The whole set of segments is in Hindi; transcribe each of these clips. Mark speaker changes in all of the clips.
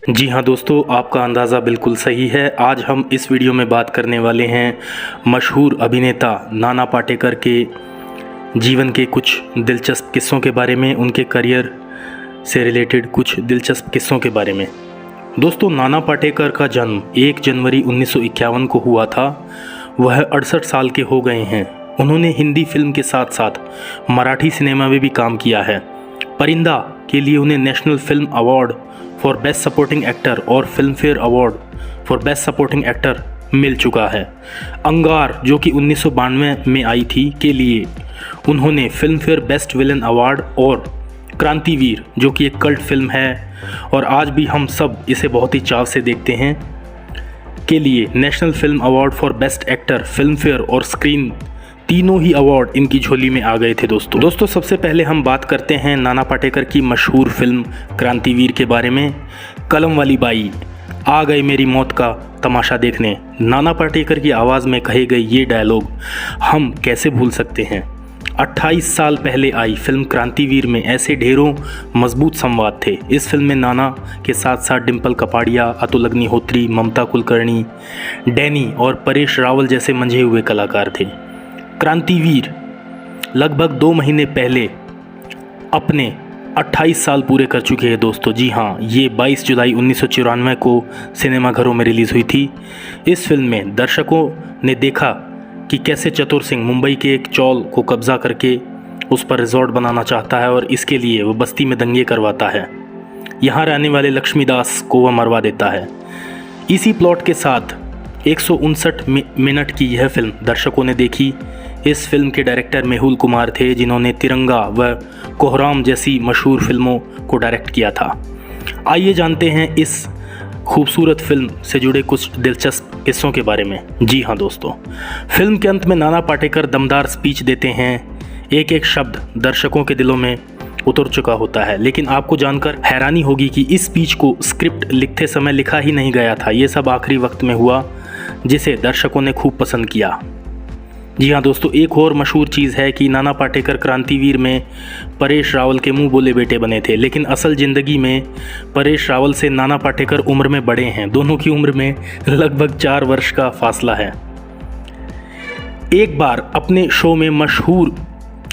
Speaker 1: जी हाँ दोस्तों, आपका अंदाज़ा बिल्कुल सही है। आज हम इस वीडियो में बात करने वाले हैं मशहूर अभिनेता नाना पाटेकर के जीवन के कुछ दिलचस्प किस्सों के बारे में, उनके करियर से रिलेटेड कुछ दिलचस्प किस्सों के बारे में। दोस्तों, नाना पाटेकर का जन्म 1 जनवरी 1951 को हुआ था। वह 68 साल के हो गए हैं। उन्होंने हिंदी फिल्म के साथ साथ मराठी सिनेमा में भी काम किया है। परिंदा के लिए उन्हें National Film Award for best supporting Actor और Filmfare award for best supporting actor मिल चुका है। अंगार, जो कि 1992 में आई थी, के लिए उन्होंने film fair best villain award और क्रांतिवीर, जो कि एक कल्ट फिल्म है और आज भी हम सब इसे बहुत ही चाव से देखते हैं, के लिए national Film Award for best actor, film fair और स्क्रीन, तीनों ही अवार्ड इनकी झोली में आ गए थे। दोस्तों सबसे पहले हम बात करते हैं नाना पाटेकर की मशहूर फिल्म क्रांतिवीर के बारे में। कलम वाली बाई, आ गए मेरी मौत का तमाशा देखने, नाना पाटेकर की आवाज़ में कहे गए ये डायलॉग हम कैसे भूल सकते हैं। 28 साल पहले आई फिल्म क्रांतिवीर में ऐसे ढेरों मजबूत संवाद थे। इस फिल्म में नाना के साथ साथ डिम्पल कपाड़िया, अतुल अग्निहोत्री, ममता कुलकर्णी, डैनी और परेश रावल जैसे मंझे हुए कलाकार थे। क्रांतिवीर लगभग 2 महीने पहले अपने 28 साल पूरे कर चुके हैं दोस्तों। जी हाँ, ये 22 जुलाई 1994 को सिनेमाघरों में रिलीज़ हुई थी। इस फिल्म में दर्शकों ने देखा कि कैसे चतुर सिंह मुंबई के एक चौल को कब्जा करके उस पर रिजॉर्ट बनाना चाहता है और इसके लिए वो बस्ती में दंगे करवाता है। यहाँ रहने वाले लक्ष्मीदास को वह मरवा देता है। इसी प्लॉट के साथ 159 मिनट की यह फिल्म दर्शकों ने देखी। इस फिल्म के डायरेक्टर मेहुल कुमार थे, जिन्होंने तिरंगा व कोहराम जैसी मशहूर फिल्मों को डायरेक्ट किया था। आइए जानते हैं इस खूबसूरत फिल्म से जुड़े कुछ दिलचस्प किस्सों के बारे में। जी हाँ दोस्तों, फिल्म के अंत में नाना पाटेकर दमदार स्पीच देते हैं। एक एक शब्द दर्शकों के दिलों में उतर चुका होता है, लेकिन आपको जानकर हैरानी होगी कि इस स्पीच को स्क्रिप्ट लिखते समय लिखा ही नहीं गया था। ये सब आखिरी वक्त में हुआ, जिसे दर्शकों ने खूब पसंद किया। जी हाँ दोस्तों, एक और मशहूर चीज़ है कि नाना पाटेकर क्रांतिवीर में परेश रावल के मुंह बोले बेटे बने थे, लेकिन असल ज़िंदगी में परेश रावल से नाना पाटेकर उम्र में बड़े हैं। दोनों की उम्र में लगभग 4 वर्ष का फासला है। एक बार अपने शो में मशहूर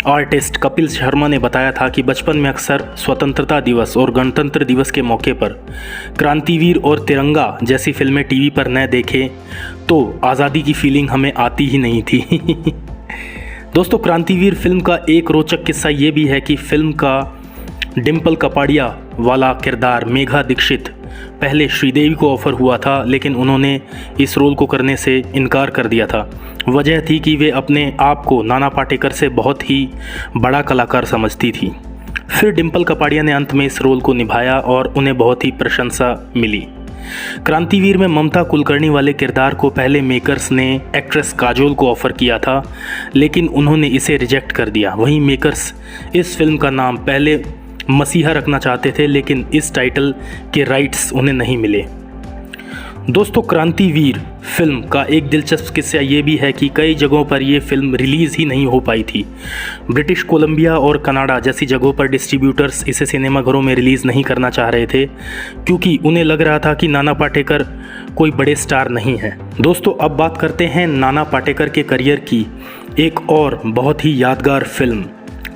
Speaker 1: आर्टिस्ट कपिल शर्मा ने बताया था कि बचपन में अक्सर स्वतंत्रता दिवस और गणतंत्र दिवस के मौके पर क्रांतिवीर और तिरंगा जैसी फिल्में टीवी पर न देखें तो आज़ादी की फीलिंग हमें आती ही नहीं थी। दोस्तों, क्रांतिवीर फिल्म का एक रोचक किस्सा ये भी है कि फिल्म का डिम्पल कपाड़िया वाला किरदार मेघा दीक्षित पहले श्रीदेवी को ऑफ़र हुआ था, लेकिन उन्होंने इस रोल को करने से इनकार कर दिया था। वजह थी कि वे अपने आप को नाना पाटेकर से बहुत ही बड़ा कलाकार समझती थी। फिर डिम्पल कपाड़िया ने अंत में इस रोल को निभाया और उन्हें बहुत ही प्रशंसा मिली। क्रांतिवीर में ममता कुलकर्णी वाले किरदार को पहले मेकर्स ने एक्ट्रेस काजोल को ऑफ़र किया था, लेकिन उन्होंने इसे रिजेक्ट कर दिया। वहीं मेकर्स इस फिल्म का नाम पहले मसीहा रखना चाहते थे, लेकिन इस टाइटल के राइट्स उन्हें नहीं मिले। दोस्तों, क्रांतिवीर फिल्म का एक दिलचस्प किस्सा ये भी है कि कई जगहों पर ये फिल्म रिलीज़ ही नहीं हो पाई थी। ब्रिटिश कोलंबिया और कनाडा जैसी जगहों पर डिस्ट्रीब्यूटर्स इसे सिनेमाघरों में रिलीज़ नहीं करना चाह रहे थे, क्योंकि उन्हें लग रहा था कि नाना पाटेकर कोई बड़े स्टार नहीं हैं। दोस्तों, अब बात करते हैं नाना पाटेकर के करियर की एक और बहुत ही यादगार फिल्म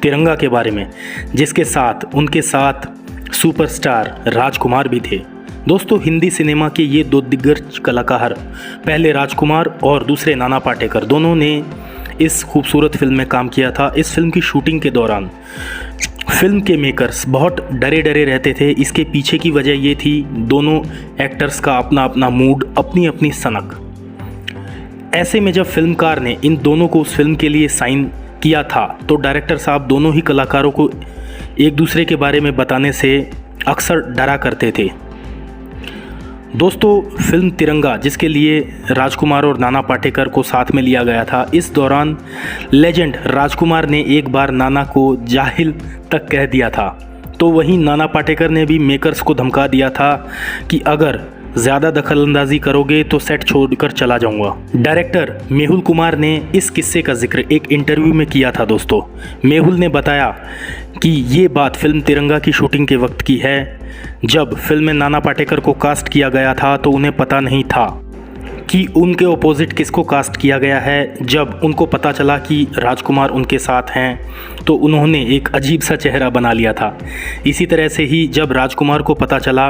Speaker 1: तिरंगा के बारे में, जिसके साथ उनके साथ सुपरस्टार राजकुमार भी थे। दोस्तों, हिंदी सिनेमा के ये 2 दिग्गज कलाकार, पहले राजकुमार और दूसरे नाना पाटेकर, दोनों ने इस खूबसूरत फिल्म में काम किया था। इस फिल्म की शूटिंग के दौरान फिल्म के मेकर्स बहुत डरे रहते थे। इसके पीछे की वजह ये थी, दोनों एक्टर्स का अपना अपना मूड, अपनी अपनी सनक। ऐसे में जब फिल्मकार ने इन दोनों को उस फिल्म के लिए साइन किया था, तो डायरेक्टर साहब दोनों ही कलाकारों को एक दूसरे के बारे में बताने से अक्सर डरा करते थे। दोस्तों, फिल्म तिरंगा, जिसके लिए राजकुमार और नाना पाटेकर को साथ में लिया गया था, इस दौरान लेजेंड राजकुमार ने एक बार नाना को जाहिल तक कह दिया था। तो वहीं नाना पाटेकर ने भी मेकर्स को धमका दिया था कि अगर ज़्यादा दखलंदाजी करोगे तो सेट छोड़कर चला जाऊंगा। डायरेक्टर मेहुल कुमार ने इस किस्से का जिक्र एक इंटरव्यू में किया था। दोस्तों, मेहुल ने बताया कि ये बात फिल्म तिरंगा की शूटिंग के वक्त की है। जब फिल्म में नाना पाटेकर को कास्ट किया गया था तो उन्हें पता नहीं था कि उनके ऑपोजिट किसको कास्ट किया गया है। जब उनको पता चला कि राजकुमार उनके साथ हैं तो उन्होंने एक अजीब सा चेहरा बना लिया था। इसी तरह से ही जब राजकुमार को पता चला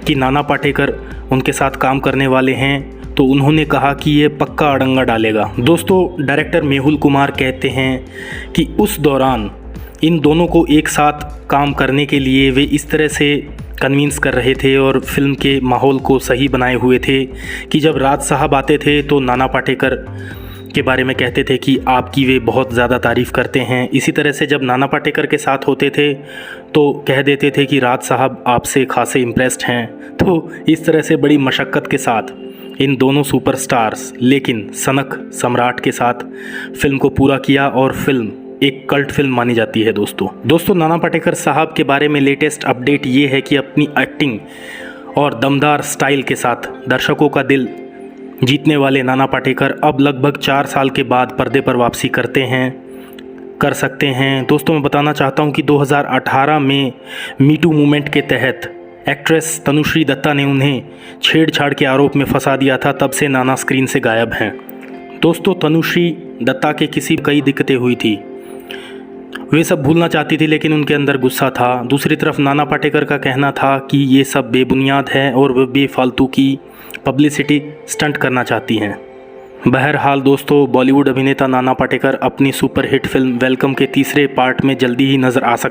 Speaker 1: कि नाना पाटेकर उनके साथ काम करने वाले हैं तो उन्होंने कहा कि ये पक्का अड़ंगा डालेगा। दोस्तों, डायरेक्टर मेहुल कुमार कहते हैं कि उस दौरान इन दोनों को एक साथ काम करने के लिए वे इस तरह से कन्विंस कर रहे थे और फिल्म के माहौल को सही बनाए हुए थे कि जब राज साहब आते थे तो नाना पाटेकर के बारे में कहते थे कि आपकी वे बहुत ज़्यादा तारीफ़ करते हैं। इसी तरह से जब नाना पाटेकर के साथ होते थे तो कह देते थे कि राज साहब आपसे खासे इम्प्रेस्ड हैं। तो इस तरह से बड़ी मशक्क़त के साथ इन दोनों सुपरस्टार्स लेकिन सनक सम्राट के साथ फिल्म को पूरा किया और फिल्म एक कल्ट फिल्म मानी जाती है। दोस्तों नाना पाटेकर साहब के बारे में लेटेस्ट अपडेट ये है कि अपनी एक्टिंग और दमदार स्टाइल के साथ दर्शकों का दिल जीतने वाले नाना पाटेकर अब लगभग 4 साल के बाद पर्दे पर वापसी कर सकते हैं। दोस्तों, मैं बताना चाहता हूं कि 2018 में मीटू मूवमेंट के तहत एक्ट्रेस तनुश्री दत्ता ने उन्हें छेड़छाड़ के आरोप में फंसा दिया था। तब से नाना स्क्रीन से गायब हैं। दोस्तों, तनुश्री दत्ता के कई दिक्कतें हुई थी, वे सब भूलना चाहती थी, लेकिन उनके अंदर गुस्सा था। दूसरी तरफ नाना पाटेकर का कहना था कि ये सब बेबुनियाद है और वे बेफालतू की पब्लिसिटी स्टंट करना चाहती हैं। बहरहाल दोस्तों, बॉलीवुड अभिनेता नाना पाटेकर अपनी सुपरहिट फिल्म वेलकम के तीसरे पार्ट में जल्दी ही नज़र आ सकते